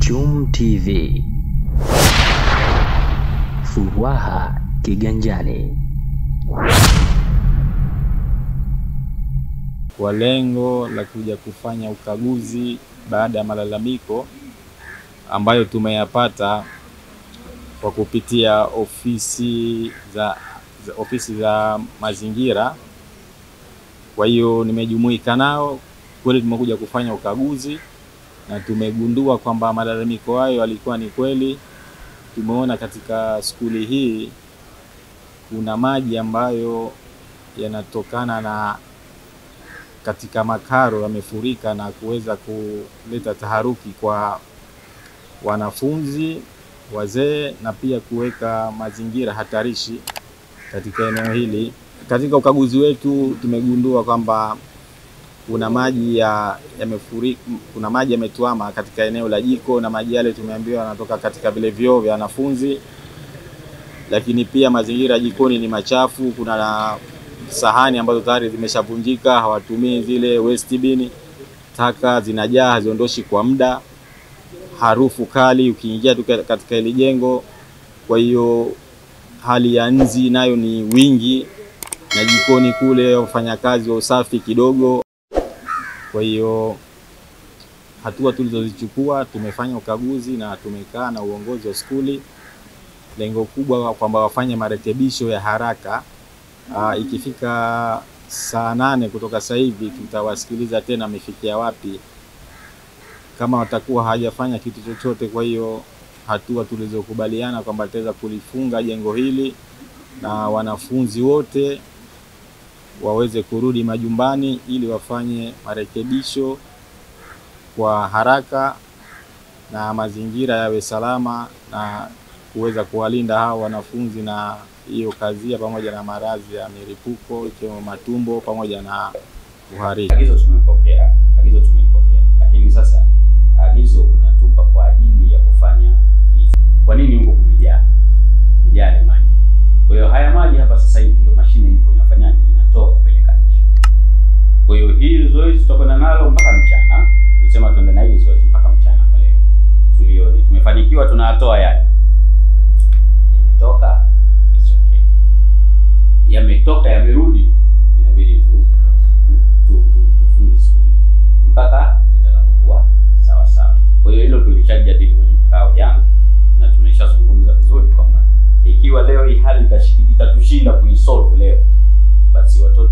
Chum TV. Furaha kiganjani. Kwa lengo la kuja kufanya ukaguzi baada ya malalamiko ambayo tumeyapata kwa kupitia ofisi za mazingira. Kwa hiyo nimejumuika nao, kweli tumekuja kufanya ukaguzi na tumegundua kwamba malalamiko hayo yalikuwa ni kweli. Tumeona katika skuli hii kuna maji ambayo yanatokana na katika makaro yamefurika na kuweza kuleta taharuki kwa wanafunzi, wazee na pia kuweka mazingira hatarishi katika eneo hili. Katika ukaguzi wetu tumegundua kwamba kuna maji yamefurika, kuna maji yametuama katika eneo la jiko, na maji yale tumeambiwa yanatoka katika vile vyoo vya wanafunzi. Lakini pia mazingira jikoni ni machafu, kuna sahani ambazo tayari zimeshavunjika, hawatumii zile waste bin, taka zinajaa haziondoshi kwa muda, harufu kali ukiingia tu katika ile jengo. Kwa hiyo hali ya nzi nayo ni wingi, na jikoni kule wafanyakazi wa usafi kidogo. Kwa hiyo hatua tulizozichukua, tumefanya ukaguzi na tumekaa na uongozi wa skuli. Lengo kubwa kwamba wafanye marekebisho ya haraka. Ikifika saa 8 kutoka sasa hivi tutawasikiliza tena wamefikia wapi, kama watakuwa hawajafanya kitu chochote. Kwa hiyo hatua tulizokubaliana kwamba tutaweza kulifunga jengo hili na wanafunzi wote waweze kurudi majumbani ili wafanye marekebisho kwa haraka na mazingira yawe salama na kuweza kuwalinda hao wanafunzi na hiyo kazia pamoja na maradhi ya milipuko ikiwemo matumbo pamoja na uharifu. Agizo tumepokea. Lakini sasa agizo unatupa kwa ajili ya kufanya hizi. Kwa nini huko kumejaa maji? Kwa hiyo haya maji hapa sasa hivi ndio mashine ipo inafanyaje? Inatoa kupeleka nje. Kwa hiyo hili zoezi tutakwenda nalo mpaka mchana. Tulisema tuende na hili zoezi mpaka mchana kwa leo. Tulioni tumefanikiwa, tunatoa yale. Yametoka, it's okay. Yametoka, yamerudi, inabidi tufunge skuli mpaka itakapokuwa sawa sawa. Kwa hiyo hilo tulishajadili kwenye kikao jana na tumeshazungumza vizuri kwamba ikiwa leo hii hali itatushinda kuisolve leo, basi watoto